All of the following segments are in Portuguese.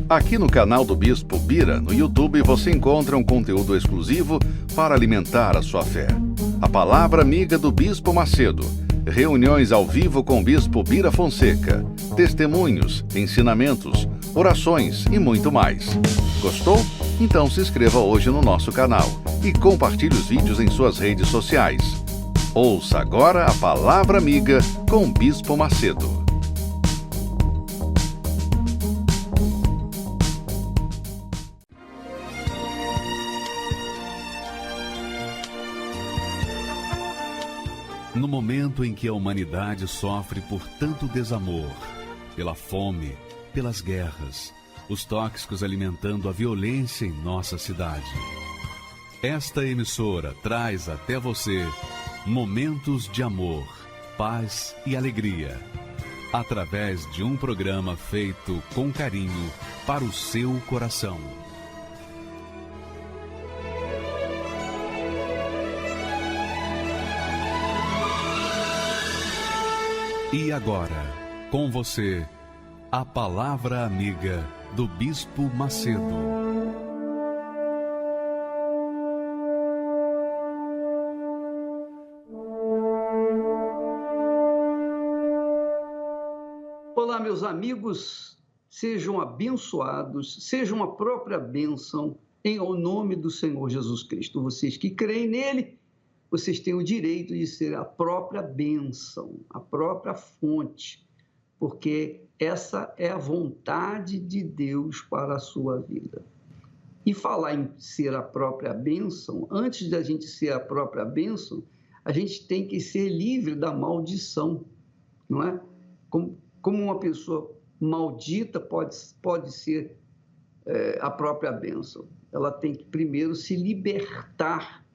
Aqui no canal do Bispo Bira, no YouTube, você encontra um conteúdo exclusivo para alimentar a sua fé. A Palavra Amiga do Bispo Macedo. Reuniões ao vivo com o Bispo Bira Fonseca. Testemunhos, ensinamentos, orações e muito mais. Gostou? Então se inscreva hoje no nosso canal e compartilhe os vídeos em suas redes sociais. Ouça agora a Palavra Amiga com o Bispo Macedo. No momento em que a humanidade sofre por tanto desamor, pela fome, pelas guerras, os tóxicos alimentando a violência em nossa cidade, esta emissora traz até você momentos de amor, paz e alegria, através de um programa feito com carinho para o seu coração. E agora, com você, a Palavra Amiga do Bispo Macedo. Olá, meus amigos, sejam abençoados, sejam a própria bênção em nome do Senhor Jesus Cristo. Vocês que creem nele, vocês têm o direito de ser a própria bênção, a própria fonte, porque essa é a vontade de Deus para a sua vida. E falar em ser a própria bênção, antes da gente ser a própria bênção, a gente tem que ser livre da maldição, não é? Como uma pessoa maldita pode ser a própria bênção. Ela tem que primeiro se libertar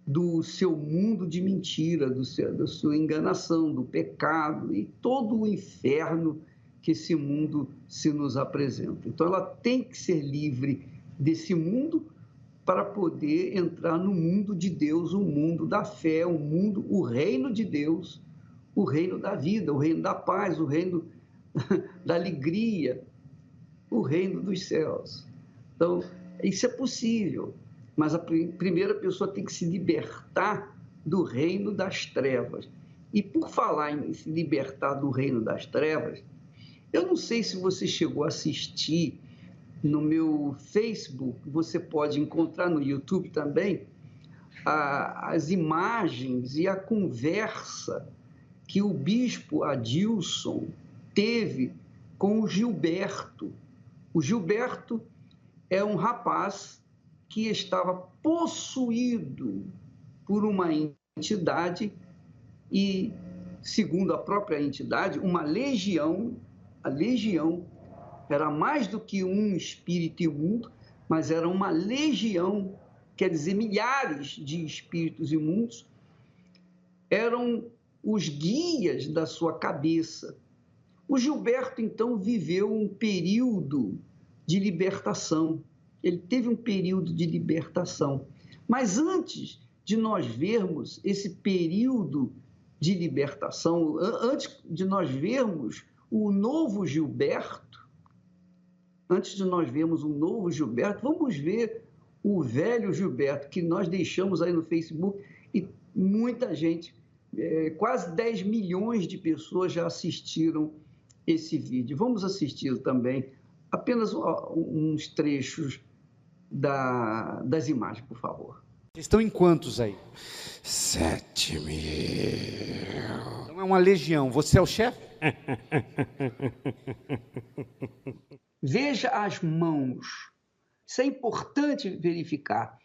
do seu mundo de mentira, da sua enganação, do pecado e todo o inferno que esse mundo se nos apresenta. Então, ela tem que ser livre desse mundo para poder entrar no mundo de Deus, o mundo da fé, o reino de Deus, o reino da vida, o reino da paz, o reino da alegria, o reino dos céus. Então, isso é possível. Mas a primeira pessoa tem que se libertar do reino das trevas. E por falar em se libertar do reino das trevas, eu não sei se você chegou a assistir no meu Facebook, você pode encontrar no YouTube também, as imagens e a conversa que o bispo Adilson teve com o Gilberto. O Gilberto é um rapaz que estava possuído por uma entidade e, segundo a própria entidade, uma legião. A legião era mais do que um espírito imundo, mas era uma legião, quer dizer, milhares de espíritos imundos, eram os guias da sua cabeça. O Gilberto, então, viveu um período de libertação. Ele teve um período de libertação. Mas antes de nós vermos esse período de libertação, antes de nós vermos o novo Gilberto, vamos ver o velho Gilberto, que nós deixamos aí no Facebook, e muita gente, quase 10 milhões de pessoas já assistiram esse vídeo. Vamos assistir também apenas uns trechos das imagens, por favor. Estão em quantos aí? 7.000. Então é uma legião. Você é o chefe? Veja as mãos. Isso é importante verificar,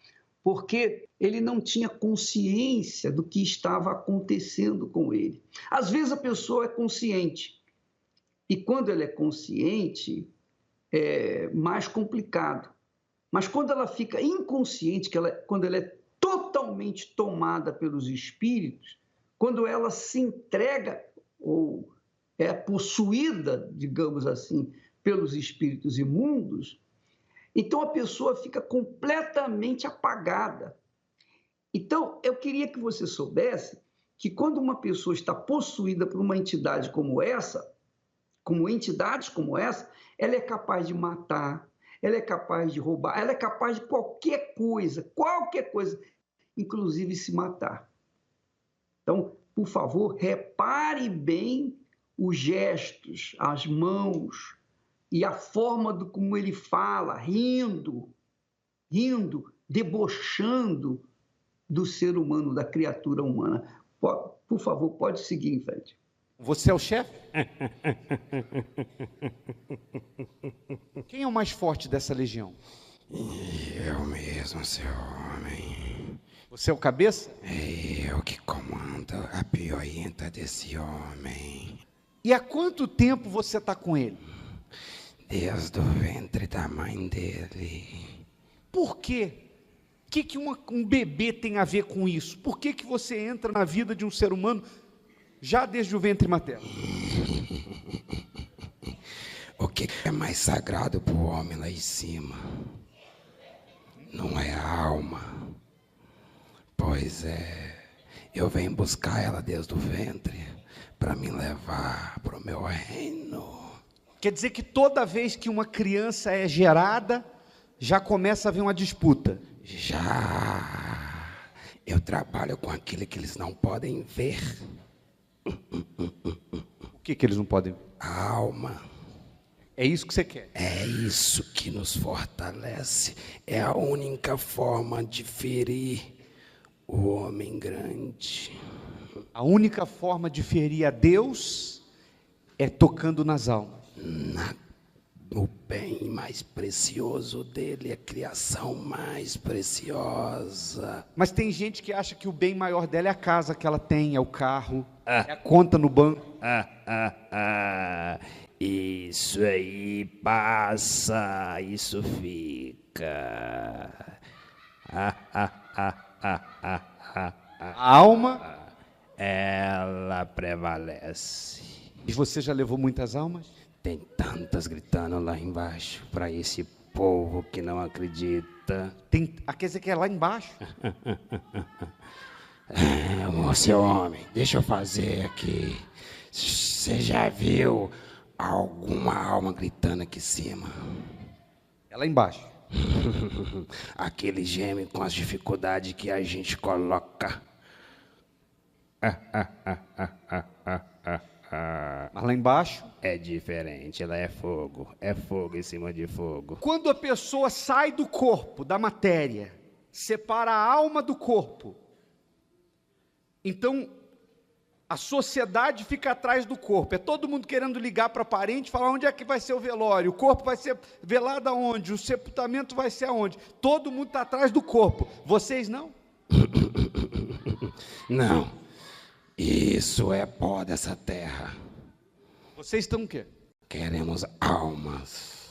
porque ele não tinha consciência do que estava acontecendo com ele. Às vezes a pessoa é consciente, e quando ela é consciente, é mais complicado. Mas quando ela fica inconsciente, quando ela é totalmente tomada pelos espíritos, quando ela se entrega ou é possuída, digamos assim, pelos espíritos imundos, então a pessoa fica completamente apagada. Então, eu queria que você soubesse que quando uma pessoa está possuída por uma entidade como essa, como entidades como essa, ela é capaz de matar, ela é capaz de roubar, ela é capaz de qualquer coisa, inclusive se matar. Então, por favor, repare bem os gestos, as mãos e a forma como ele fala, rindo, debochando do ser humano, da criatura humana. Por favor, pode seguir em frente. Você é o chefe? Quem é o mais forte dessa legião? Eu mesmo, seu homem. Você é o cabeça? É eu que comando a pioenta desse homem. E há quanto tempo você está com ele? Desde o ventre da mãe dele. Por quê? O que um bebê tem a ver com isso? Por que você entra na vida de um ser humano já desde o ventre materno? O que é mais sagrado para o homem lá em cima? Não é a alma. Pois é, eu venho buscar ela desde o ventre para me levar para o meu reino. Quer dizer que toda vez que uma criança é gerada, já começa a haver uma disputa. Já. Eu trabalho com aquilo que eles não podem ver. O que eles não podem ver? A alma. É isso que você quer? É isso que nos fortalece. É a única forma de ferir o homem grande. A única forma de ferir a Deus é tocando nas almas. O bem mais precioso dele, a criação mais preciosa. Mas tem gente que acha que o bem maior dela é a casa que ela tem, é o carro, é a conta no banco. Isso aí passa, isso fica. A alma, Ela prevalece. e você já levou muitas almas? Tem tantas gritando lá embaixo para esse povo que não acredita. Quer dizer que é lá embaixo? Seu homem, deixa eu fazer aqui. Você já viu alguma alma gritando aqui em cima? É lá embaixo. Aquele geme com as dificuldades que a gente coloca. Mas lá embaixo, É diferente, ela é fogo em cima de fogo. quando a pessoa sai do corpo, da matéria, separa a alma do corpo, então a sociedade fica atrás do corpo. É todo mundo querendo ligar para parente, falar onde é que vai ser o velório, o corpo vai ser velado aonde, o sepultamento vai ser aonde. Todo mundo está atrás do corpo. Vocês não? Não, isso é pó dessa terra. Vocês estão o quê? Queremos almas.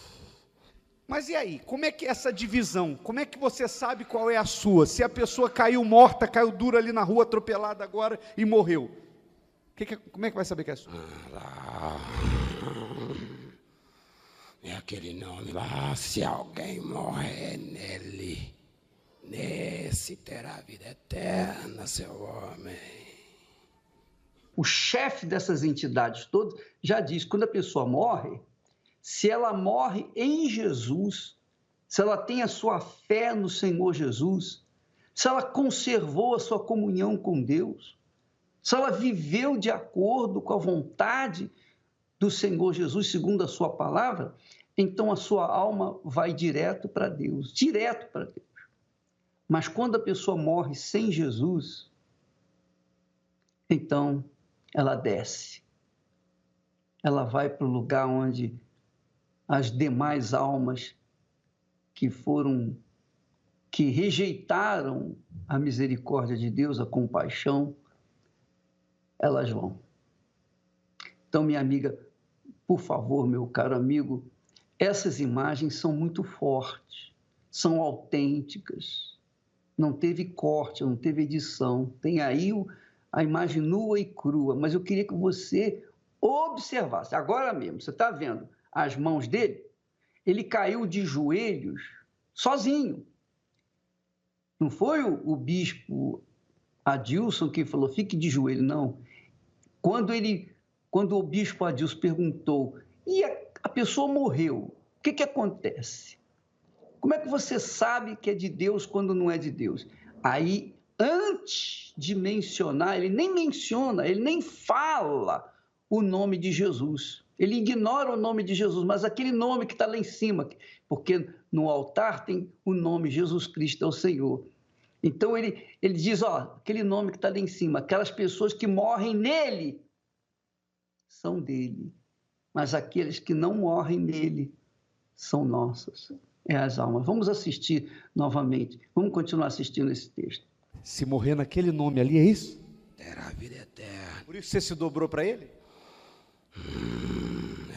Mas e aí, como é que é essa divisão? Como é que você sabe qual é a sua? Se a pessoa caiu morta, caiu dura ali na rua, atropelada agora e morreu. Como é que vai saber que é a sua? É aquele nome lá, se alguém morrer nesse terá vida eterna, seu homem. O chefe dessas entidades todas já diz, quando a pessoa morre, se ela morre em Jesus, se ela tem a sua fé no Senhor Jesus, se ela conservou a sua comunhão com Deus, se ela viveu de acordo com a vontade do Senhor Jesus, segundo a sua palavra, então a sua alma vai direto para Deus, direto para Deus. Mas quando a pessoa morre sem Jesus, então ela desce. Ela vai para o lugar onde as demais almas que rejeitaram a misericórdia de Deus, a compaixão, elas vão. Então, minha amiga, por favor, meu caro amigo, essas imagens são muito fortes, são autênticas, não teve corte, não teve edição, tem aí a imagem nua e crua, mas eu queria que você observasse, agora mesmo, você está vendo as mãos dele? Ele caiu de joelhos sozinho. Não foi o bispo Adilson que falou, fique de joelho, não. Quando ele quando o bispo Adilson perguntou, e a pessoa morreu, o que acontece? Como é que você sabe que é de Deus quando não é de Deus? Aí, antes de mencionar, ele nem menciona, ele nem fala o nome de Jesus. Ele ignora o nome de Jesus, mas aquele nome que está lá em cima, porque no altar tem o nome Jesus Cristo é o Senhor. Então ele diz, aquele nome que está lá em cima, aquelas pessoas que morrem nele são dele, mas aqueles que não morrem nele são nossas, é as almas. Vamos assistir novamente, vamos continuar assistindo esse texto. Se morrer naquele nome ali, é isso? Terá a vida eterna. Por isso você se dobrou para ele?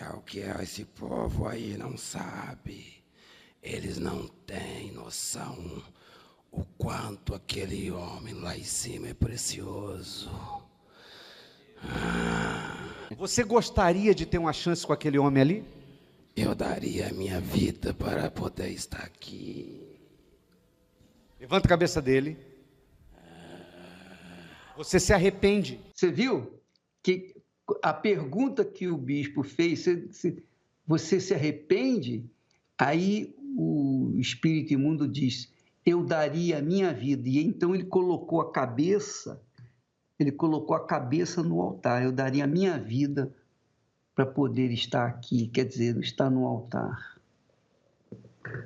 É o que esse povo aí não sabe. Eles não têm noção o quanto aquele homem lá em cima é precioso. Você gostaria de ter uma chance com aquele homem ali? Eu daria a minha vida para poder estar aqui. Levanta a cabeça dele. Você se arrepende? Você viu que a pergunta que o bispo fez, você se arrepende? Aí o espírito imundo diz, eu daria a minha vida. E então ele colocou a cabeça no altar. Eu daria a minha vida para poder estar aqui, quer dizer, estar no altar.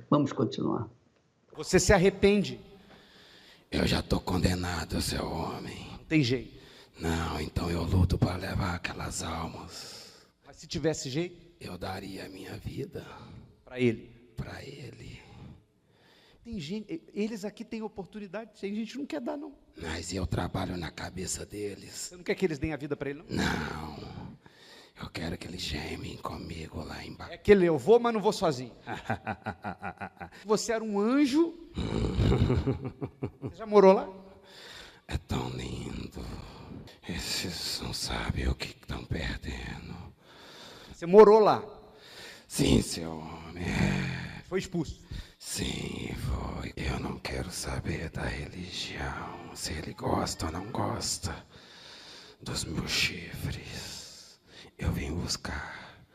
Vamos continuar. Você se arrepende? Eu já estou condenado, seu homem. Não tem jeito. Não, então eu luto para levar aquelas almas. Mas se tivesse jeito? Eu daria a minha vida. Para ele. Para ele. Tem gente, eles aqui têm oportunidade, a gente não quer dar, não. Mas eu trabalho na cabeça deles. Você não quer que eles deem a vida para ele, não? Não. Eu quero que eles gemem comigo lá embaixo. É aquele, eu vou, mas não vou sozinho. Você era um anjo. Você já morou lá? É tão lindo. Esses não sabem o que estão perdendo. Você morou lá? Sim, seu homem. Foi expulso? Sim, foi. Eu não quero saber da religião, se ele gosta ou não gosta dos meus chifres. Eu vim buscar.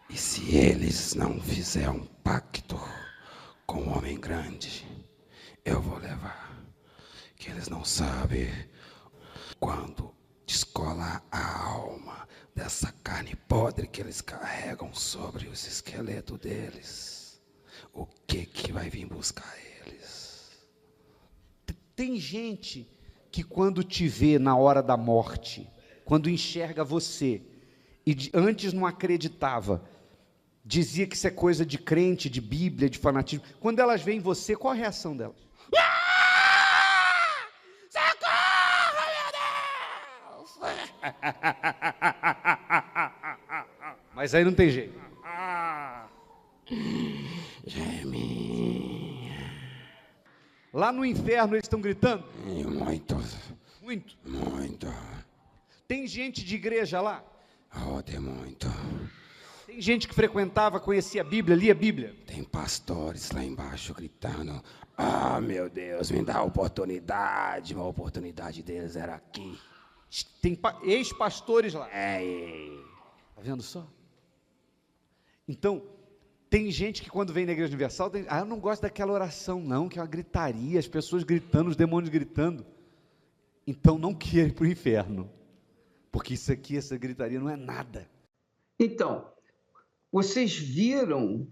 E se eles não fizerem um pacto com o homem grande, eu vou levar. Que eles não sabem quando descolar a alma dessa carne podre que eles carregam sobre os esqueletos deles. O que vai vir buscar eles? Tem gente que quando te vê na hora da morte, quando enxerga você, e antes não acreditava, dizia que isso é coisa de crente, de Bíblia, de fanatismo. Quando elas veem você, qual a reação delas? Socorro, meu Deus! Mas aí não tem jeito. Geme. Lá no inferno eles estão gritando? Muito. Muito. Muito. Tem gente de igreja lá? Oh, tem muito. Tem gente que frequentava, conhecia a Bíblia, lia a Bíblia? Tem pastores lá embaixo gritando, ah, meu Deus, me dá a oportunidade. A oportunidade deles era aqui. Tem ex-pastores lá. Tá vendo só? Então, tem gente que quando vem na Igreja Universal, eu não gosto daquela oração não, que é uma gritaria, as pessoas gritando, os demônios gritando. Então não queira ir para o inferno, porque isso aqui, essa gritaria não é nada. Então, vocês viram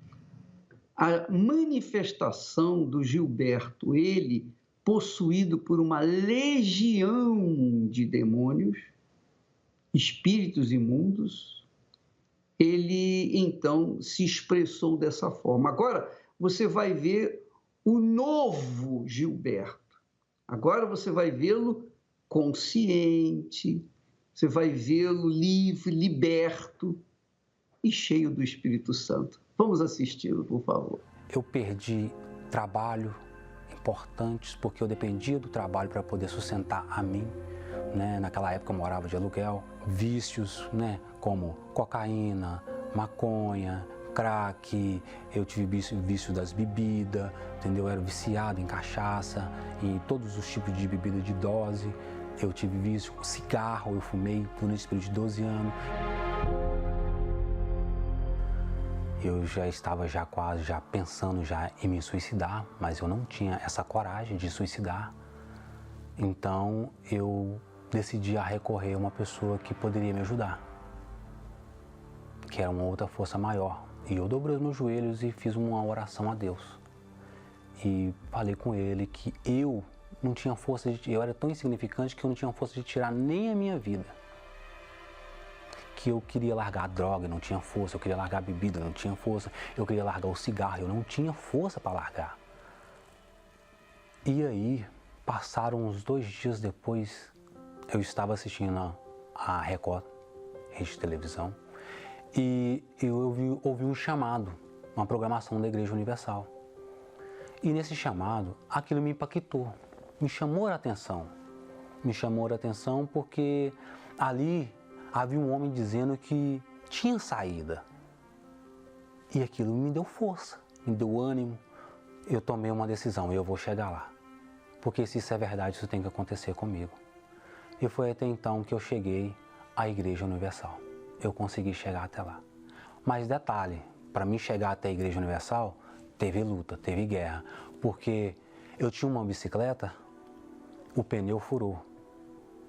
a manifestação do Gilberto, ele possuído por uma legião de demônios, espíritos imundos. Ele, então, se expressou dessa forma. Agora, você vai ver o novo Gilberto. Agora você vai vê-lo consciente, você vai vê-lo livre, liberto e cheio do Espírito Santo. Vamos assisti-lo, por favor. Eu perdi trabalho importantes porque eu dependia do trabalho para poder sustentar a mim. Naquela época eu morava de aluguel, vícios, como cocaína, maconha, crack, eu tive vício das bebidas, entendeu? Eu era viciado em cachaça, em todos os tipos de bebida de dose, eu tive vício, cigarro, eu fumei por esse período de 12 anos. Eu já estava quase pensando em me suicidar, mas eu não tinha essa coragem de suicidar. Então eu decidi a recorrer a uma pessoa que poderia me ajudar, que era uma outra força maior. E eu dobrei os meus joelhos e fiz uma oração a Deus. E falei com ele que eu não tinha força eu era tão insignificante que eu não tinha força de tirar nem a minha vida. Que eu queria largar a droga, não tinha força, eu queria largar a bebida, não tinha força, eu queria largar o cigarro, eu não tinha força para largar. E aí, passaram uns 2 dias depois, eu estava assistindo a Record, rede de televisão, e eu ouvi um chamado, uma programação da Igreja Universal. E nesse chamado, aquilo me impactou, me chamou a atenção. Me chamou a atenção porque ali havia um homem dizendo que tinha saída. E aquilo me deu força, me deu ânimo. Eu tomei uma decisão, eu vou chegar lá. Porque se isso é verdade, isso tem que acontecer comigo. E foi até então que eu cheguei à Igreja Universal. Eu consegui chegar até lá. Mas detalhe, para mim chegar até a Igreja Universal, teve luta, teve guerra. Porque eu tinha uma bicicleta, o pneu furou.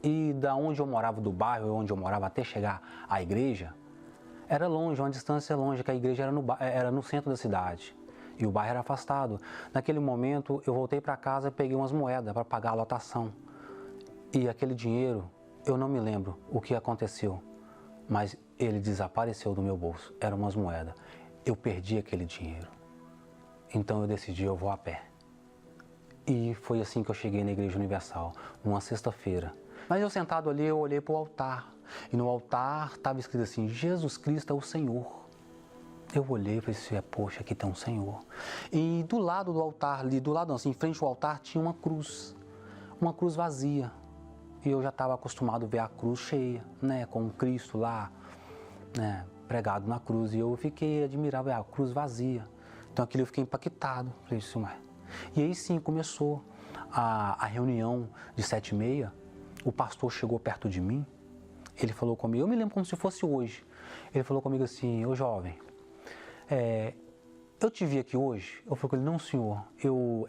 E da onde eu morava, do bairro onde eu morava até chegar à igreja, era longe, uma distância longe, que a igreja era no centro da cidade. E o bairro era afastado. Naquele momento, eu voltei para casa e peguei umas moedas para pagar a lotação. E aquele dinheiro, eu não me lembro o que aconteceu, mas ele desapareceu do meu bolso. Eram umas moedas. Eu perdi aquele dinheiro. Então eu decidi, eu vou a pé. E foi assim que eu cheguei na Igreja Universal, numa sexta-feira. Mas eu sentado ali, eu olhei para o altar. E no altar estava escrito assim, Jesus Cristo é o Senhor. Eu olhei e falei assim, poxa, aqui tem um Senhor. E do lado do altar, ali, do lado não, assim, em frente ao altar, tinha uma cruz vazia. E eu já estava acostumado a ver a cruz cheia, né, com Cristo lá, né, pregado na cruz. E eu fiquei admirado, a cruz vazia. Então aquilo eu fiquei impactado. Falei assim, ué. E aí sim começou a reunião de 7h30. O pastor chegou perto de mim. Ele falou comigo, eu me lembro como se fosse hoje. Ele falou comigo assim, ô jovem, eu te vi aqui hoje? Eu falei com ele, não senhor,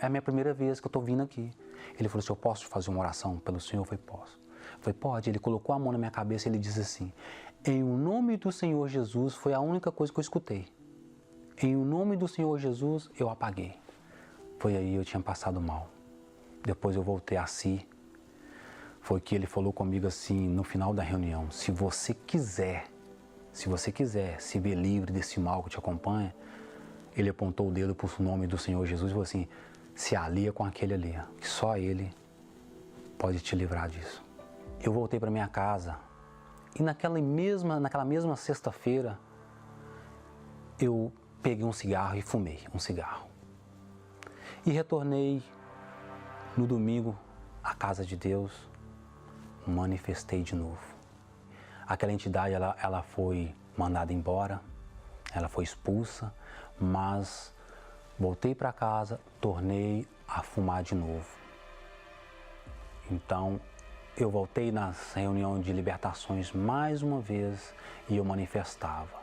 é a minha primeira vez que eu estou vindo aqui. Ele falou assim, eu posso fazer uma oração pelo senhor? Eu falei, posso. Eu falei, pode. Ele colocou a mão na minha cabeça e ele disse assim, em o nome do Senhor Jesus, foi a única coisa que eu escutei. Em o nome do Senhor Jesus, eu apaguei. Foi aí eu tinha passado mal. Depois eu voltei a si. Foi que ele falou comigo assim, no final da reunião, se você quiser se ver livre desse mal que te acompanha, ele apontou o dedo para o nome do Senhor Jesus e falou assim, se alia com aquele ali, que só ele pode te livrar disso. Eu voltei para minha casa e naquela mesma sexta-feira, eu peguei um cigarro e fumei um cigarro. E retornei no domingo à casa de Deus, manifestei de novo. Aquela entidade, ela foi mandada embora, ela foi expulsa, mas voltei para casa, tornei a fumar de novo. Então, eu voltei na reunião de libertações mais uma vez e eu manifestava.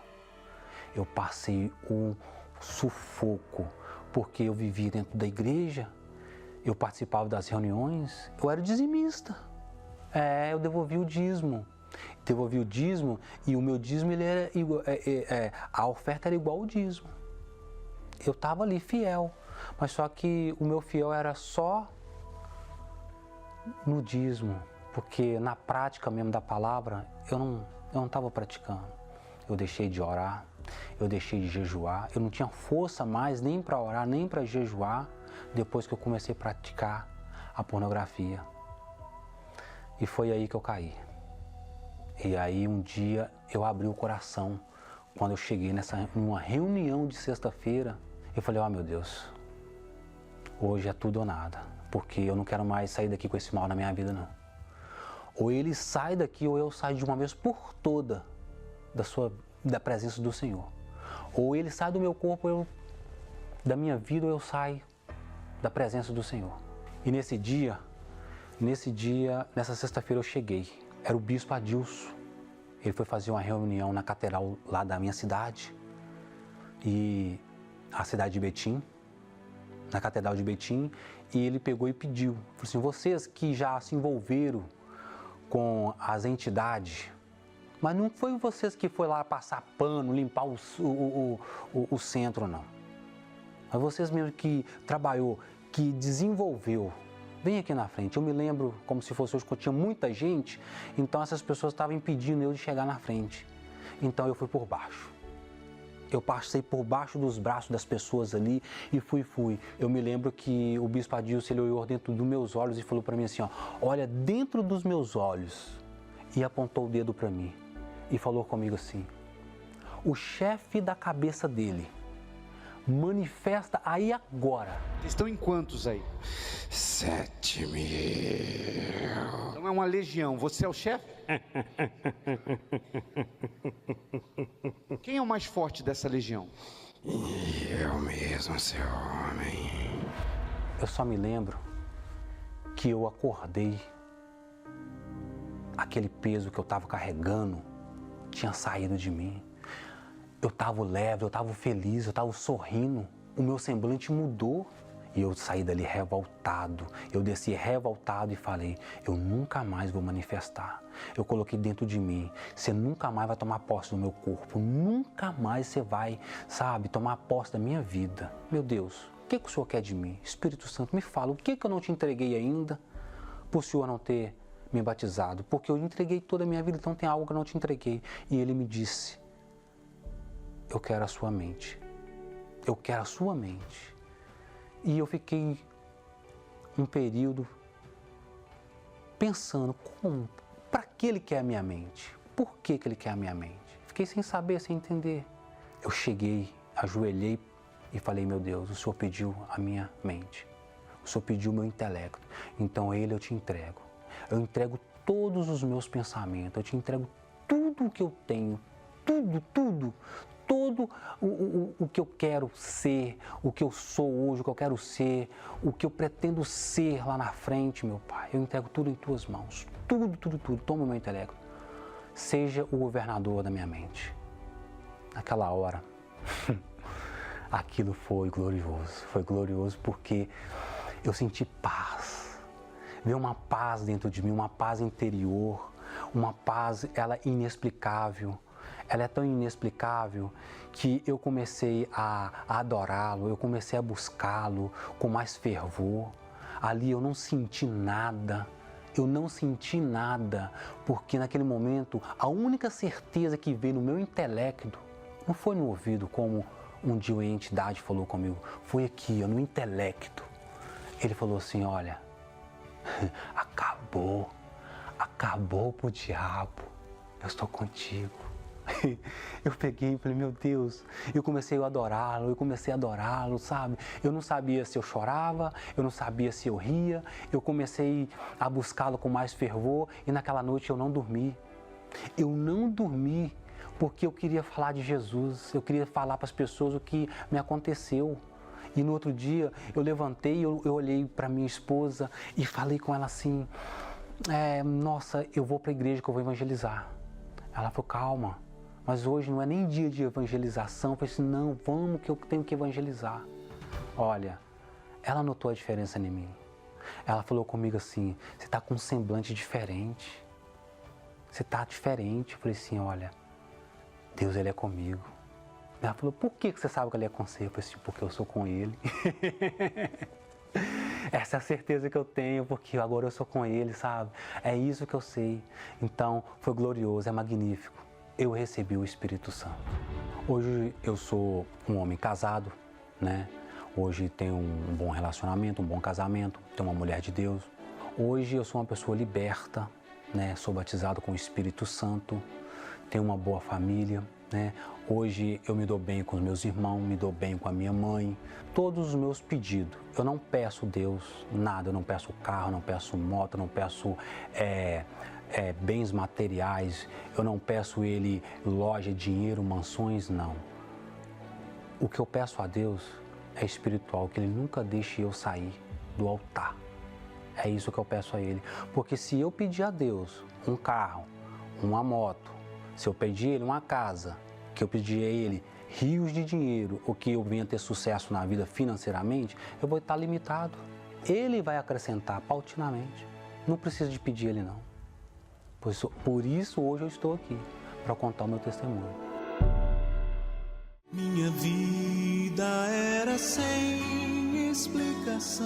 Eu passei um sufoco, porque eu vivia dentro da igreja, eu participava das reuniões, eu era dizimista. Eu devolvi o dízimo. E o meu dízimo, ele era igual, a oferta era igual ao dízimo. Eu estava ali fiel, mas só que o meu fiel era só no dízimo, porque na prática mesmo da palavra, eu não estava praticando. Eu deixei de orar, eu deixei de jejuar, eu não tinha força mais nem para orar, nem para jejuar, depois que eu comecei a praticar a pornografia. E foi aí que eu caí. E aí um dia eu abri o coração, quando eu cheguei numa reunião de sexta-feira, eu falei, meu Deus, hoje é tudo ou nada, porque eu não quero mais sair daqui com esse mal na minha vida, não. Ou ele sai daqui, ou eu saio de uma vez por toda da presença do Senhor. Ou ele sai do meu corpo, da minha vida, ou eu saio da presença do Senhor. E nessa sexta-feira eu cheguei. Era o bispo Adilson. Ele foi fazer uma reunião na catedral lá da minha cidade. e a cidade de Betim, na Catedral de Betim, e ele pegou e pediu, falou assim, vocês que já se envolveram com as entidades, mas não foi vocês que foi lá passar pano, limpar o centro, não. Mas vocês mesmo que trabalhou, que desenvolveu, vem aqui na frente. Eu me lembro como se fosse hoje, que tinha muita gente, então essas pessoas estavam impedindo eu de chegar na frente. Então eu fui por baixo. Eu passei por baixo dos braços das pessoas ali e fui. Eu me lembro que o bispo Adilson, ele olhou dentro dos meus olhos e falou para mim assim, ó, olha dentro dos meus olhos, e apontou o dedo para mim e falou comigo assim, o chefe da cabeça dele manifesta aí agora. Estão em quantos aí? 7.000. Então é uma legião, você é o chefe? Quem é o mais forte dessa legião? Eu mesmo, seu homem. Eu só me lembro que eu acordei, aquele peso que eu estava carregando tinha saído de mim. Eu estava leve, eu estava feliz, eu estava sorrindo, o meu semblante mudou. E eu saí dali revoltado, eu desci revoltado e falei, eu nunca mais vou manifestar. Eu coloquei dentro de mim, você nunca mais vai tomar posse do meu corpo, nunca mais você vai, tomar posse da minha vida. Meu Deus, o que o Senhor quer de mim? Espírito Santo, me fala, o que eu não te entreguei ainda por o Senhor não ter me batizado? Porque eu entreguei toda a minha vida, então tem algo que eu não te entreguei. E Ele me disse, eu quero a sua mente, eu quero a sua mente. E eu fiquei um período pensando, para que Ele quer a minha mente? Por que Ele quer a minha mente? Fiquei sem saber, sem entender. Eu cheguei, ajoelhei e falei, meu Deus, o Senhor pediu a minha mente, o Senhor pediu o meu intelecto, então Ele eu te entrego. Eu entrego todos os meus pensamentos, eu te entrego tudo o que eu tenho, tudo o que eu quero ser, o que eu sou hoje, o que eu quero ser, o que eu pretendo ser lá na frente, meu Pai. Eu entrego tudo em Tuas mãos, tudo. Toma o meu intelecto. Seja o governador da minha mente. Naquela hora, aquilo foi glorioso porque eu senti paz. Veio uma paz dentro de mim, uma paz interior, uma paz, ela é inexplicável. Ela é tão inexplicável que eu comecei a adorá-lo, eu comecei a buscá-lo com mais fervor. Ali eu não senti nada, porque naquele momento a única certeza que veio no meu intelecto não foi no ouvido, como um dia a entidade falou comigo, foi aqui, no intelecto. Ele falou assim, olha, acabou pro diabo, eu estou contigo. Eu peguei e falei, meu Deus, eu comecei a adorá-lo, sabe? Eu não sabia se eu chorava, eu não sabia se eu ria, eu comecei a buscá-lo com mais fervor e naquela noite eu não dormi. Eu não dormi porque eu queria falar de Jesus, eu queria falar para as pessoas o que me aconteceu. E no outro dia eu levantei, eu olhei para minha esposa e falei com ela assim, nossa, eu vou para a igreja que eu vou evangelizar. Ela falou, calma. Mas hoje não é nem dia de evangelização. Eu falei assim, não, vamos que eu tenho que evangelizar. Olha, ela notou a diferença em mim. Ela falou comigo assim, você está com um semblante diferente. Você está diferente. Eu falei assim, olha, Deus, Ele é comigo. Ela falou, por que você sabe que Ele é com você? Eu falei assim, porque eu sou com Ele. Essa é a certeza que eu tenho, porque agora eu sou com Ele, sabe? É isso que eu sei. Então, foi glorioso, é magnífico. Eu recebi o Espírito Santo. Hoje eu sou um homem casado, né? Hoje tenho um bom relacionamento, um bom casamento, tenho uma mulher de Deus. Hoje eu sou uma pessoa liberta, né? Sou batizado com o Espírito Santo, tenho uma boa família, né? Hoje eu me dou bem com os meus irmãos, me dou bem com a minha mãe. Todos os meus pedidos, eu não peço a Deus nada, eu não peço carro, não peço moto, não peço bens materiais, eu não peço Ele loja, dinheiro, mansões, não. O que eu peço a Deus é espiritual, que Ele nunca deixe eu sair do altar. É isso que eu peço a Ele. Porque se eu pedir a Deus um carro, uma moto, se eu pedir a Ele uma casa, que eu pedir a Ele rios de dinheiro, ou que eu venha ter sucesso na vida financeiramente, eu vou estar limitado. Ele vai acrescentar paulatinamente. Não preciso de pedir ele, não. Por isso hoje eu estou aqui, para contar o meu testemunho. Minha vida era sem explicação,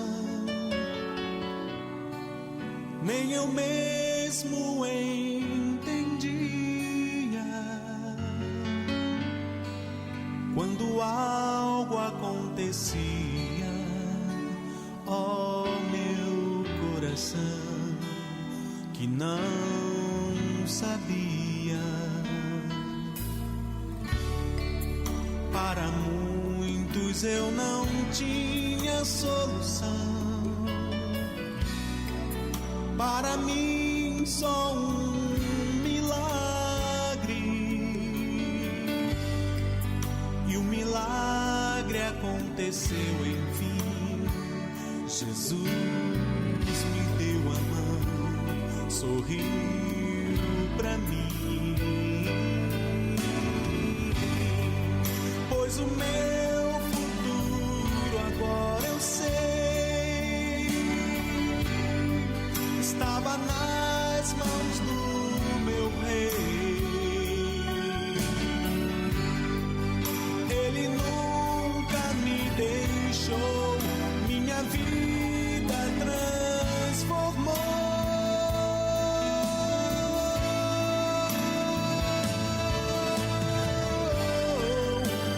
nem eu mesmo entendia. Quando algo acontecia, ó meu coração, que não sabia. Para muitos eu não tinha solução, para mim só um milagre, e o milagre aconteceu enfim. Jesus me deu a mão, sorriu pra mim, pois o meu futuro agora eu sei, estava nas mãos do meu rei. Ele nunca me deixou, minha vida transformou.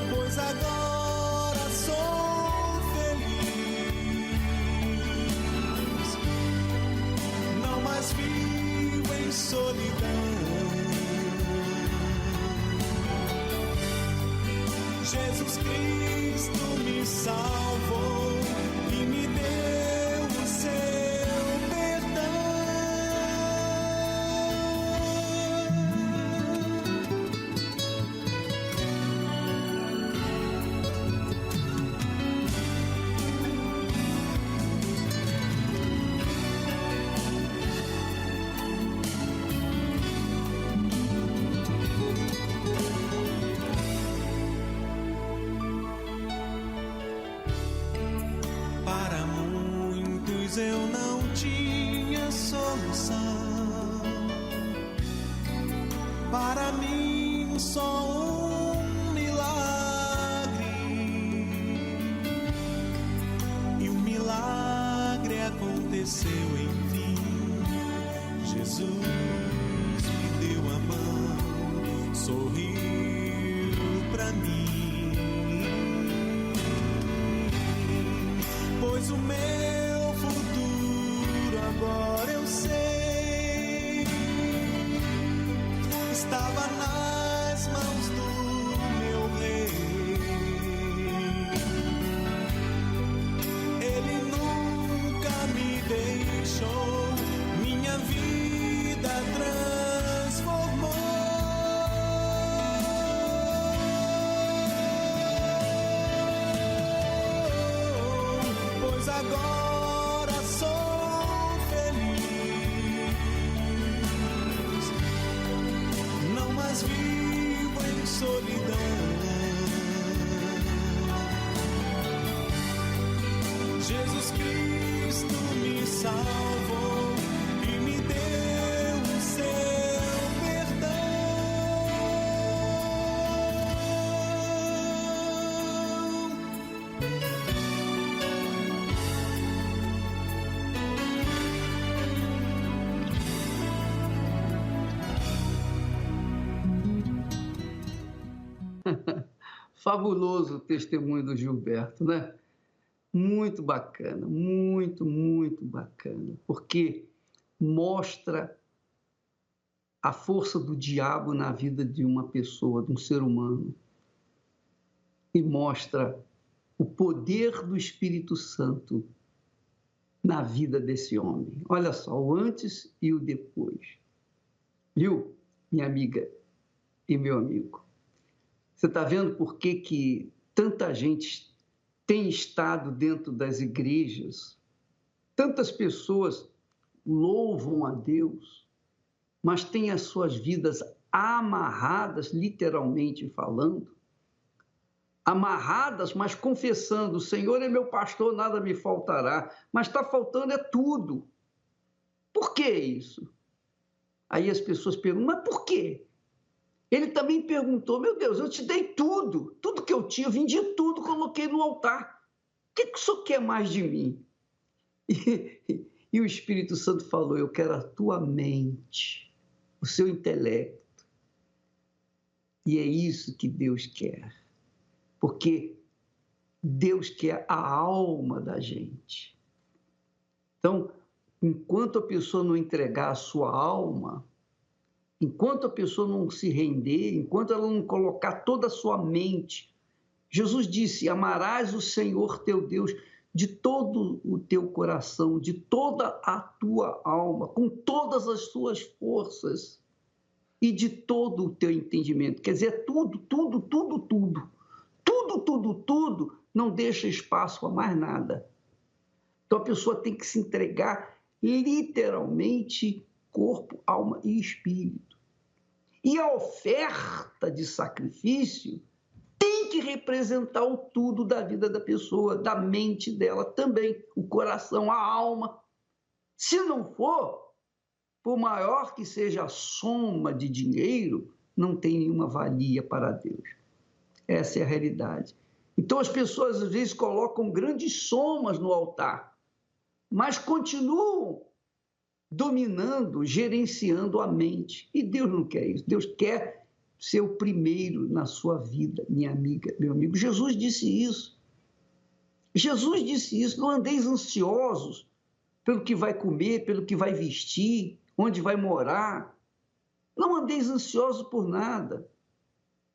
Pois agora sou feliz, não mais vivo em solidão. Jesus Cristo me salvou e me deu o seu perdão. Para muitos eu não tinha solução, para mim só um milagre, e o milagre aconteceu enfim. Jesus me deu a mão, sorriu pra mim, pois o meu futuro agora eu sei, estava nas mãos do meu rei. Ele nunca me deixou, minha vida transformou. Pois agora sou feliz, não mais vivo em solidão. Jesus Cristo me salvou e me deu o seu perdão. Fabuloso o testemunho do Gilberto, né? Muito bacana, muito, muito bacana, porque mostra a força do diabo na vida de uma pessoa, de um ser humano, e mostra o poder do Espírito Santo na vida desse homem. Olha só, o antes e o depois. Viu, minha amiga e meu amigo? Você está vendo por que tanta gente tem estado dentro das igrejas? Tantas pessoas louvam a Deus, mas têm as suas vidas amarradas, literalmente falando, amarradas, mas confessando: o Senhor é meu pastor, nada me faltará. Mas está faltando é tudo. Por que isso? Aí as pessoas perguntam: mas por quê? Ele também perguntou: meu Deus, eu te dei tudo, tudo que eu tinha, eu vendi tudo, coloquei no altar. O que o Senhor quer mais de mim? E o Espírito Santo falou: eu quero a tua mente, o seu intelecto. E é isso que Deus quer. Porque Deus quer a alma da gente. Então, enquanto a pessoa não entregar a sua alma, enquanto a pessoa não se render, enquanto ela não colocar toda a sua mente, Jesus disse: amarás o Senhor teu Deus de todo o teu coração, de toda a tua alma, com todas as tuas forças e de todo o teu entendimento. Quer dizer, tudo, tudo, tudo, tudo. Tudo, tudo, tudo, não deixa espaço a mais nada. Então a pessoa tem que se entregar literalmente corpo, alma e espírito. E a oferta de sacrifício tem que representar o tudo da vida da pessoa, da mente dela também, o coração, a alma. Se não for, por maior que seja a soma de dinheiro, não tem nenhuma valia para Deus. Essa é a realidade. Então as pessoas às vezes colocam grandes somas no altar, mas continuam dominando, gerenciando a mente. E Deus não quer isso. Deus quer ser o primeiro na sua vida, minha amiga, meu amigo. Jesus disse isso. Jesus disse isso: não andeis ansiosos pelo que vai comer, pelo que vai vestir, onde vai morar. Não andeis ansiosos por nada.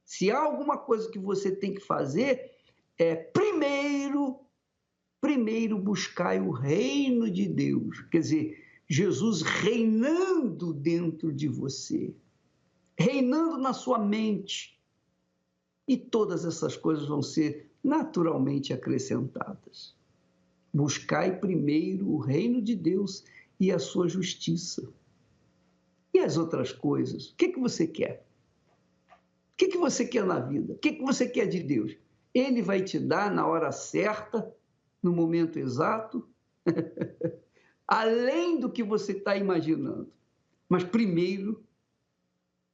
Se há alguma coisa que você tem que fazer, é primeiro buscai o reino de Deus. Quer dizer, Jesus reinando dentro de você, reinando na sua mente. E todas essas coisas vão ser naturalmente acrescentadas. Buscai primeiro o reino de Deus e a sua justiça. E as outras coisas? O que você quer? O que você quer na vida? O que você quer de Deus? Ele vai te dar na hora certa, no momento exato, além do que você está imaginando. Mas primeiro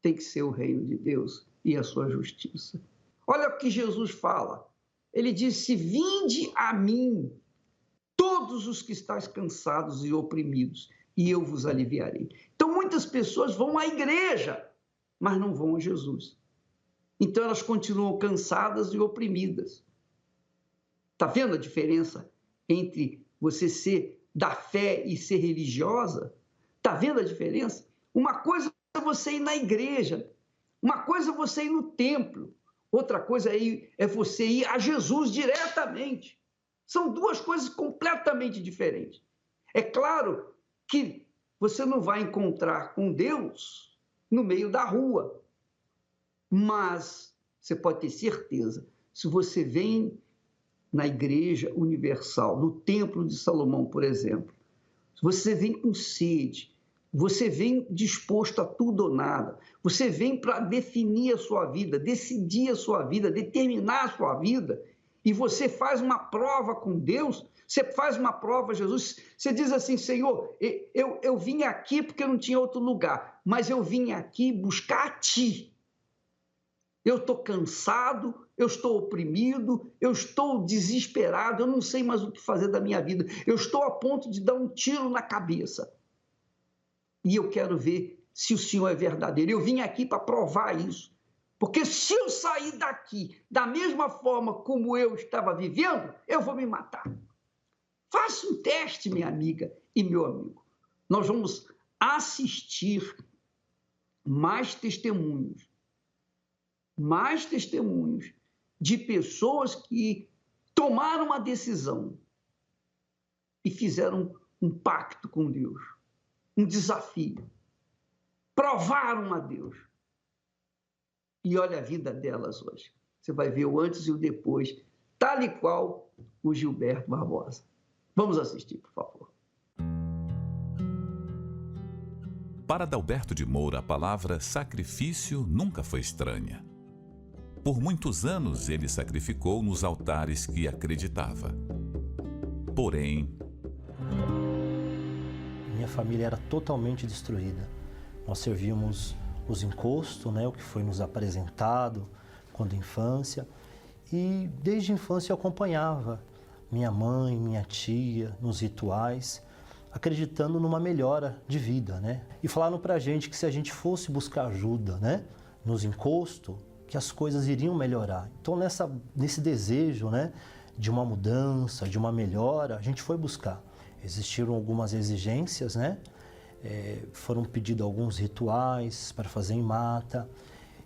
tem que ser o reino de Deus e a sua justiça. Olha o que Jesus fala. Ele disse: vinde a mim, todos os que estáis cansados e oprimidos, e eu vos aliviarei. Então muitas pessoas vão à igreja, mas não vão a Jesus. Então elas continuam cansadas e oprimidas. Está vendo a diferença entre você ser da fé e ser religiosa? Está vendo a diferença? Uma coisa é você ir na igreja, uma coisa é você ir no templo, outra coisa é você ir a Jesus diretamente. São duas coisas completamente diferentes. É claro que você não vai encontrar com Deus no meio da rua, mas você pode ter certeza, se você vem na Igreja Universal, no Templo de Salomão, por exemplo, se você vem com sede, você vem disposto a tudo ou nada, você vem para definir a sua vida, decidir a sua vida, determinar a sua vida, e você faz uma prova com Deus, você faz uma prova, Jesus, você diz assim: Senhor, eu vim aqui porque não tinha outro lugar, mas eu vim aqui buscar a Ti. Eu estou cansado, eu estou oprimido, eu estou desesperado, eu não sei mais o que fazer da minha vida. Eu estou a ponto de dar um tiro na cabeça. E eu quero ver se o Senhor é verdadeiro. Eu vim aqui para provar isso. Porque se eu sair daqui da mesma forma como eu estava vivendo, eu vou me matar. Faça um teste, minha amiga e meu amigo. Nós vamos assistir mais testemunhos de pessoas que tomaram uma decisão e fizeram um pacto com Deus, um desafio, provaram a Deus. E olha a vida delas hoje. Você vai ver o antes e o depois, tal e qual o Gilberto Barbosa. Vamos assistir, por favor. Para Adalberto de Moura, a palavra sacrifício nunca foi estranha. Por muitos anos ele sacrificou nos altares que acreditava. Porém, minha família era totalmente destruída. Nós servíamos os encostos, né, o que foi nos apresentado quando infância. E desde a infância eu acompanhava minha mãe, minha tia nos rituais, acreditando numa melhora de vida, né? E falaram pra gente que se a gente fosse buscar ajuda, né, nos encostos, que as coisas iriam melhorar. Então nesse desejo, né, de uma mudança, de uma melhora, a gente foi buscar. Existiram algumas exigências, né? Foram pedidos alguns rituais para fazer em mata,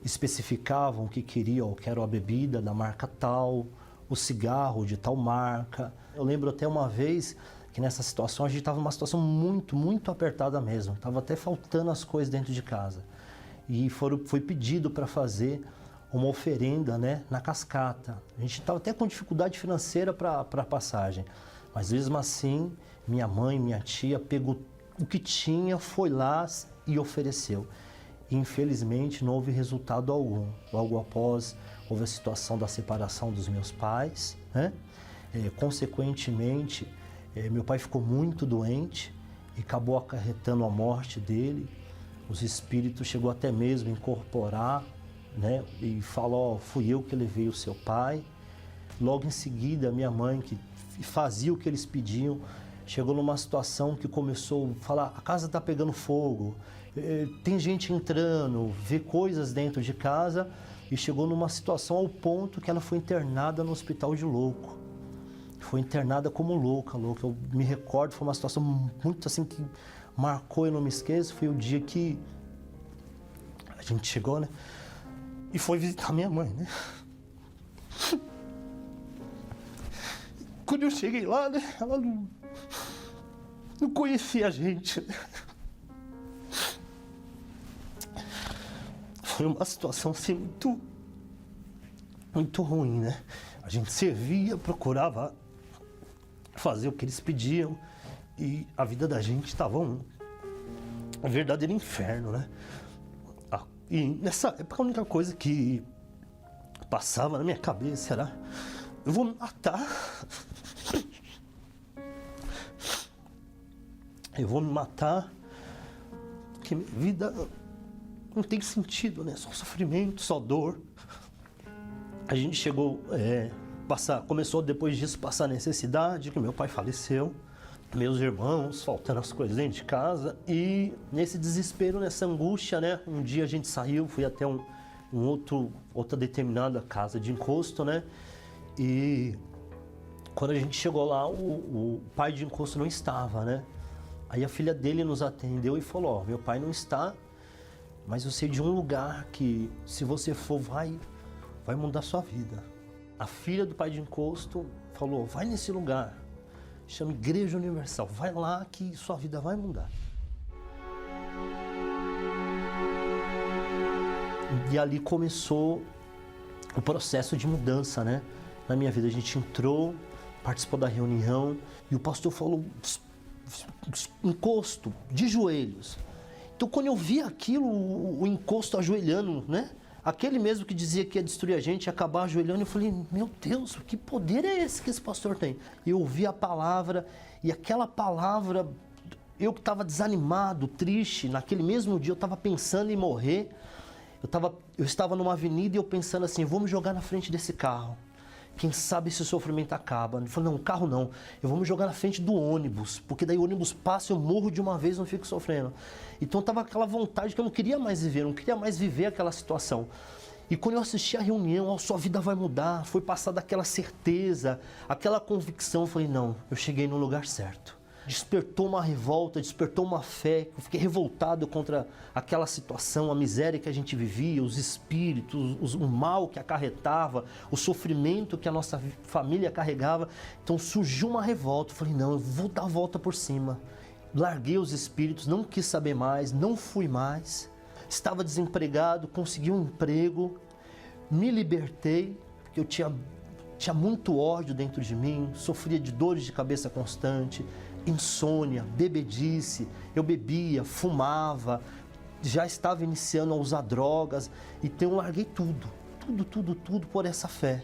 especificavam o que queriam, que era a bebida da marca tal, o cigarro de tal marca. Eu lembro até uma vez que nessa situação a gente estava numa situação muito, muito apertada mesmo. Estava até faltando as coisas dentro de casa. E foi pedido para fazer uma oferenda, né, na cascata. A gente estava até com dificuldade financeira para a passagem. Mas mesmo assim, minha mãe, minha tia pegou o que tinha, foi lá e ofereceu. E, infelizmente, não houve resultado algum. Logo após, houve a situação da separação dos meus pais, né? Consequentemente, meu pai ficou muito doente e acabou acarretando a morte dele. Os espíritos chegou até mesmo a incorporar, né? E falou, fui eu que levei o seu pai. Logo em seguida, minha mãe, que fazia o que eles pediam, chegou numa situação que começou a falar, a casa está pegando fogo, tem gente entrando, vê coisas dentro de casa, e chegou numa situação ao ponto que ela foi internada no hospital de louco. Foi internada como louca. Eu me recordo, foi uma situação muito assim que marcou, eu não me esqueço, foi o dia que a gente chegou, né, e foi visitar minha mãe, né. Quando eu cheguei lá, né, ela não conhecia a gente. Foi uma situação assim muito ruim, né? A gente servia, procurava fazer o que eles pediam e a vida da gente estava um verdadeiro inferno, né? E nessa época a única coisa que passava na minha cabeça era: eu vou me matar. Eu vou me matar, porque minha vida não tem sentido, né? Só sofrimento, só dor. A gente chegou, começou depois disso passar necessidade, que meu pai faleceu, meus irmãos, faltando as coisas dentro de casa, e nesse desespero, nessa angústia, né? Um dia a gente saiu, fui até outra determinada casa de encosto, né? E quando a gente chegou lá, o pai de encosto não estava, né? Aí a filha dele nos atendeu e falou, meu pai não está, mas eu sei de um lugar que, se você for, vai mudar sua vida. A filha do pai de encosto falou, vai nesse lugar, chama Igreja Universal, vai lá que sua vida vai mudar. E ali começou o processo de mudança, né? Na minha vida, a gente entrou, participou da reunião e o pastor falou, encosto de joelhos. Então, quando eu vi aquilo, o encosto ajoelhando, né? Aquele mesmo que dizia que ia destruir a gente, ia acabar ajoelhando, eu falei, meu Deus, que poder é esse que esse pastor tem? Eu ouvi a palavra, e aquela palavra, eu que estava desanimado, triste, naquele mesmo dia eu estava pensando em morrer, eu estava numa avenida e eu pensando assim, vou me jogar na frente desse carro. Quem sabe esse sofrimento acaba. Ele falou, não, carro não, eu vou me jogar na frente do ônibus, porque daí o ônibus passa, eu morro de uma vez, não fico sofrendo. Então estava aquela vontade que eu não queria mais viver, não queria mais viver aquela situação. E quando eu assisti a reunião, sua vida vai mudar, foi passada aquela certeza, aquela convicção, eu falei, não, eu cheguei no lugar certo. Despertou uma revolta, despertou uma fé, eu fiquei revoltado contra aquela situação, a miséria que a gente vivia, os espíritos, o mal que acarretava, o sofrimento que a nossa família carregava. Então surgiu uma revolta, eu falei, não, eu vou dar a volta por cima. Larguei os espíritos, não quis saber mais, não fui mais. Estava desempregado, consegui um emprego, me libertei, porque eu tinha muito ódio dentro de mim, sofria de dores de cabeça constante, insônia, bebedice, eu bebia, fumava, já estava iniciando a usar drogas, então eu larguei tudo tudo por essa fé.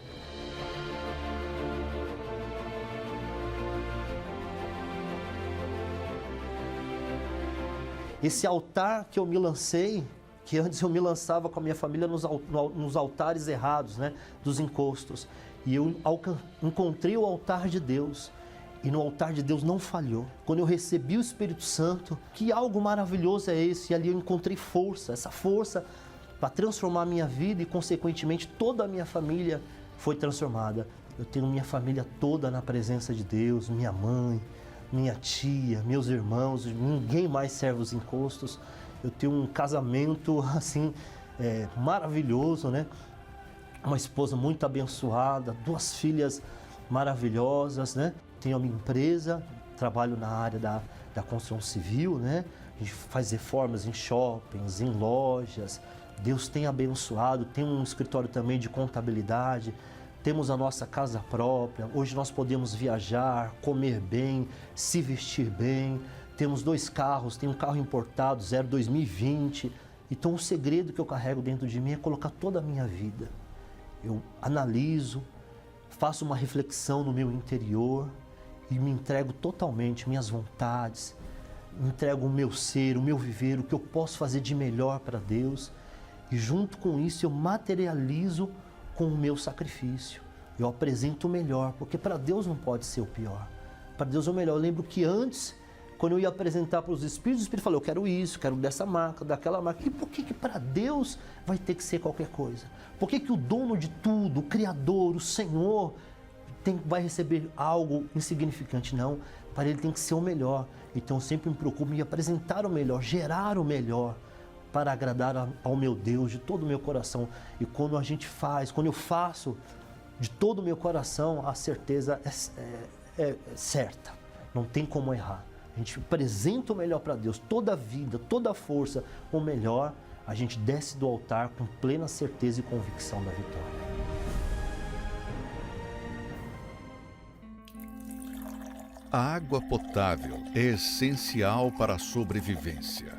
Esse altar que eu me lancei, que antes eu me lançava com a minha família nos altares errados, né, dos encostos. E eu encontrei o altar de Deus. E no altar de Deus não falhou. Quando eu recebi o Espírito Santo, que algo maravilhoso é esse? E ali eu encontrei força, essa força para transformar a minha vida e, consequentemente, toda a minha família foi transformada. Eu tenho minha família toda na presença de Deus, minha mãe, minha tia, meus irmãos, ninguém mais serve os encostos. Eu tenho um casamento, assim, maravilhoso, né? Uma esposa muito abençoada, 2 filhas maravilhosas, né? Tenho a minha empresa, trabalho na área da construção civil, né? A gente faz reformas em shoppings, em lojas. Deus tem abençoado, tem um escritório também de contabilidade, temos a nossa casa própria. Hoje nós podemos viajar, comer bem, se vestir bem. Temos 2 carros, tem um carro importado, 2020. Então o segredo que eu carrego dentro de mim é colocar toda a minha vida. Eu analiso, faço uma reflexão no meu interior e me entrego totalmente, minhas vontades, entrego o meu ser, o meu viver, o que eu posso fazer de melhor para Deus. E junto com isso eu materializo com o meu sacrifício. Eu apresento o melhor, porque para Deus não pode ser o pior. Para Deus é o melhor. Eu lembro que antes, quando eu ia apresentar para os Espíritos, o Espírito falou, eu quero isso, quero dessa marca, daquela marca. E por que para Deus vai ter que ser qualquer coisa? Por que o dono de tudo, o Criador, o Senhor, vai receber algo insignificante? Não, para Ele tem que ser o melhor. Então eu sempre me preocupo em apresentar o melhor, gerar o melhor, para agradar ao meu Deus de todo o meu coração. E quando eu faço de todo o meu coração, a certeza é certa, não tem como errar. A gente apresenta o melhor para Deus, toda a vida, toda a força, o melhor, a gente desce do altar com plena certeza e convicção da vitória. A água potável é essencial para a sobrevivência,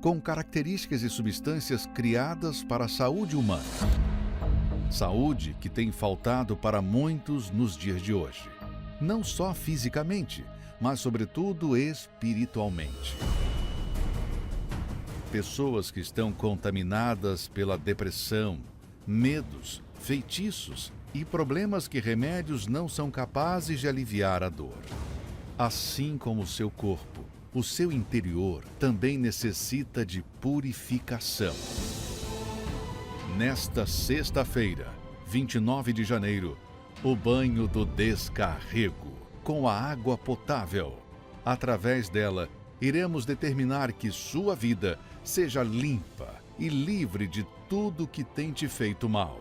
com características e substâncias criadas para a saúde humana. Saúde que tem faltado para muitos nos dias de hoje. Não só fisicamente, mas sobretudo espiritualmente. Pessoas que estão contaminadas pela depressão, medos, feitiços e problemas que remédios não são capazes de aliviar a dor. Assim como o seu corpo, o seu interior também necessita de purificação. Nesta sexta-feira, 29 de janeiro, o banho do descarrego com a água potável. Através dela, iremos determinar que sua vida seja limpa e livre de tudo que tem te feito mal.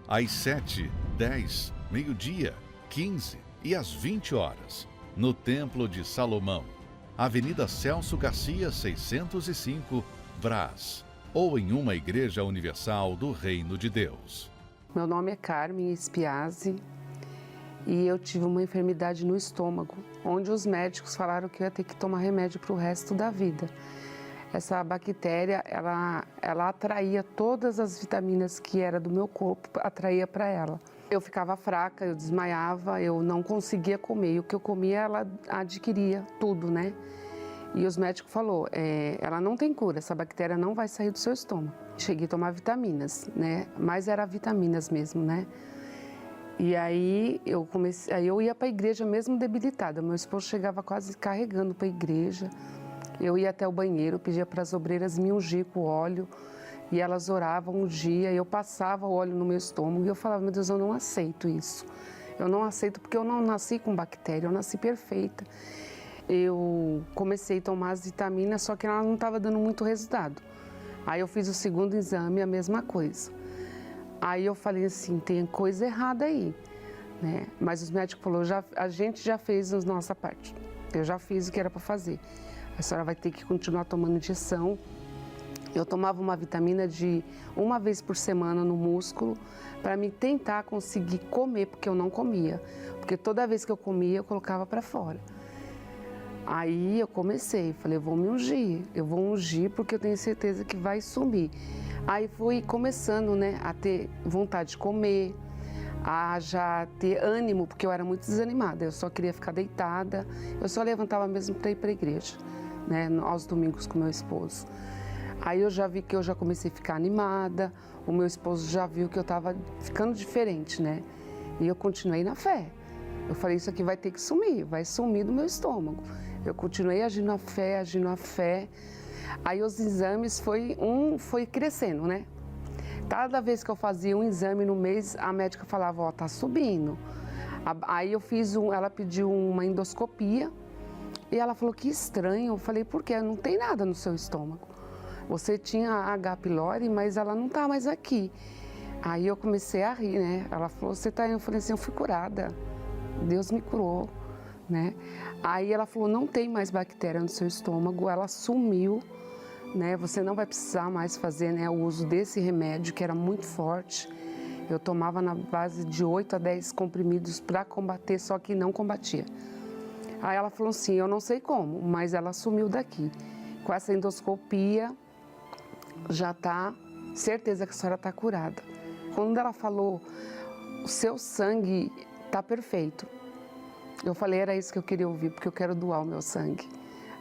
Às 7, 10, meio-dia, 15 e às 20 horas, no Templo de Salomão, Avenida Celso Garcia, 605, Brás, ou em uma igreja universal do Reino de Deus. Meu nome é Carmen Spiazzi e eu tive uma enfermidade no estômago, onde os médicos falaram que eu ia ter que tomar remédio para o resto da vida. Essa bactéria, ela atraía todas as vitaminas que era do meu corpo, atraía para ela. Eu ficava fraca, eu desmaiava, eu não conseguia comer. E o que eu comia, ela adquiria tudo, né? E os médicos falaram, ela não tem cura, essa bactéria não vai sair do seu estômago. Cheguei a tomar vitaminas, né? Mas era vitaminas mesmo, né? E aí eu ia para a igreja mesmo debilitada. Meu esposo chegava quase carregando para a igreja. Eu ia até o banheiro, pedia para as obreiras me ungir com óleo. E elas oravam um dia, eu passava o óleo no meu estômago e eu falava, meu Deus, eu não aceito isso. Eu não aceito porque eu não nasci com bactéria, eu nasci perfeita. Eu comecei a tomar as vitaminas, só que ela não estava dando muito resultado. Aí eu fiz o segundo exame, a mesma coisa. Aí eu falei assim, tem coisa errada aí, né? Mas os médicos falaram, a gente já fez a nossa parte. Eu já fiz o que era para fazer. A senhora vai ter que continuar tomando injeção. Eu tomava uma vitamina de 1 vez por semana no músculo para me tentar conseguir comer, porque eu não comia. Porque toda vez que eu comia, eu colocava para fora. Aí eu comecei, falei, eu vou ungir porque eu tenho certeza que vai sumir. Aí fui começando, né, a ter vontade de comer, a já ter ânimo, porque eu era muito desanimada, eu só queria ficar deitada, eu só levantava mesmo para ir para a igreja, né, aos domingos com meu esposo. Aí eu já vi que eu já comecei a ficar animada, o meu esposo já viu que eu estava ficando diferente, né, e eu continuei na fé. Eu falei, isso aqui vai ter que sumir, vai sumir do meu estômago. Eu continuei agindo na fé. Aí os exames foi crescendo, né? Cada vez que eu fazia um exame no mês, a médica falava, ó, tá subindo. Aí eu ela pediu uma endoscopia e ela falou, que estranho. Eu falei, por quê? Não tem nada no seu estômago. Você tinha a H. pylori, mas ela não tá mais aqui. Aí eu comecei a rir, né? Ela falou, você tá indo? Eu falei assim, eu fui curada. Deus me curou, né? Aí ela falou, não tem mais bactéria no seu estômago, ela sumiu, né? Você não vai precisar mais fazer, né, o uso desse remédio que era muito forte. Eu tomava na base de 8 a 10 comprimidos para combater, só que não combatia. Aí ela falou assim, eu não sei como, mas ela sumiu daqui. Com essa endoscopia, já tá certeza que a senhora está curada. Quando ela falou, o seu sangue tá perfeito. Eu falei, era isso que eu queria ouvir, porque eu quero doar o meu sangue.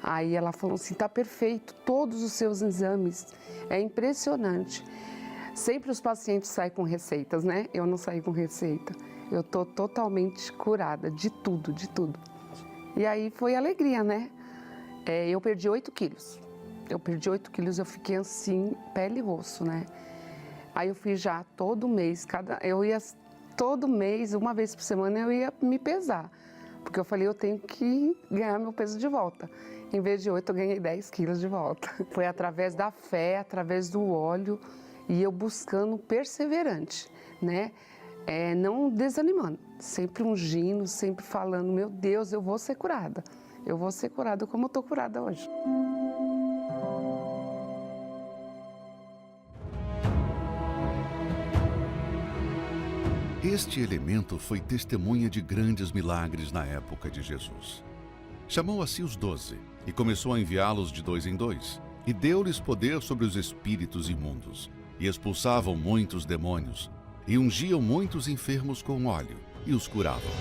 Aí ela falou assim, tá perfeito, todos os seus exames, é impressionante. Sempre os pacientes saem com receitas, né? Eu não saí com receita. Eu tô totalmente curada de tudo, de tudo. E aí foi alegria, né? Eu perdi 8 quilos. Eu perdi 8 quilos, eu fiquei assim, pele e osso, né? Aí eu fui já todo mês, todo mês, uma vez por semana, eu ia me pesar. Porque eu falei, eu tenho que ganhar meu peso de volta. Em vez de 8, eu ganhei 10 quilos de volta. Foi através da fé, através do óleo, e eu buscando perseverante, né? Não desanimando, sempre ungindo, sempre falando, meu Deus, eu vou ser curada. Eu vou ser curada como eu estou curada hoje. Este elemento foi testemunha de grandes milagres na época de Jesus. Chamou a si os 12 e começou a enviá-los de 2 em 2, e deu-lhes poder sobre os espíritos imundos, e expulsavam muitos demônios, e ungiam muitos enfermos com óleo, e os curavam.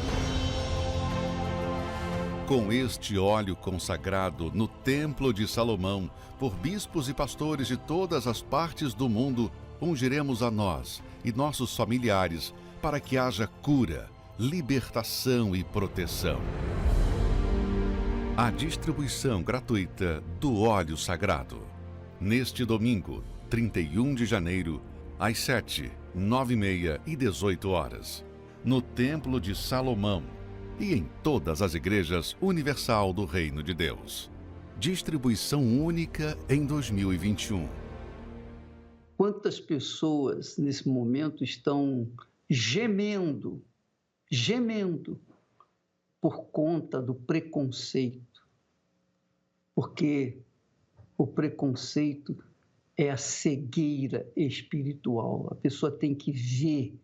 Com este óleo consagrado no Templo de Salomão, por bispos e pastores de todas as partes do mundo, ungiremos a nós e nossos familiares, para que haja cura, libertação e proteção. A distribuição gratuita do óleo sagrado. Neste domingo, 31 de janeiro, às 7, 9h30 e 18 horas, no Templo de Salomão e em todas as igrejas universal do Reino de Deus. Distribuição única em 2021. Quantas pessoas nesse momento estão gemendo por conta do preconceito, porque o preconceito é a cegueira espiritual. A pessoa tem que ver,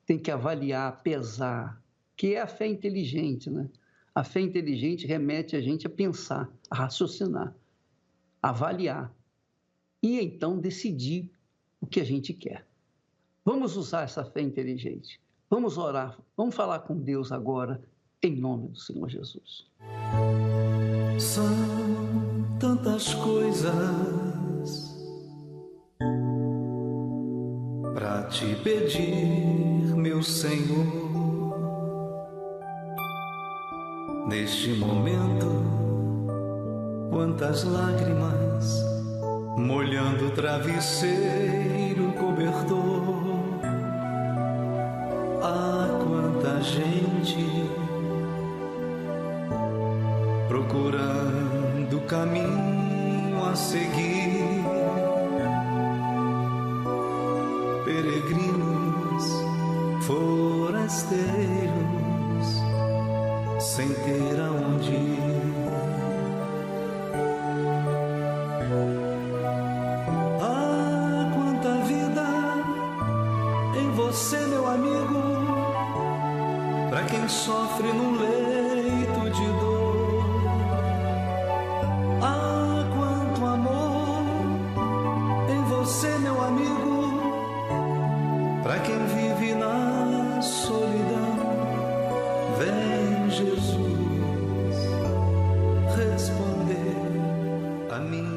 tem que avaliar, pesar, que é a fé inteligente, né? A fé inteligente remete a gente a pensar, a raciocinar, a avaliar e então decidir o que a gente quer. Vamos usar essa fé inteligente. Vamos orar, vamos falar com Deus agora, em nome do Senhor Jesus. São tantas coisas para te pedir, meu Senhor. Neste momento, quantas lágrimas molhando o travesseiro cobertor. Ah, quanta gente procurando o caminho a seguir, peregrinos, forasteiros, sem ter aonde ir. Ah, quanta vida em você, meu amigo, para quem sofre num leito de dor. Ah, quanto amor em você, meu amigo, Jesus responder a mim.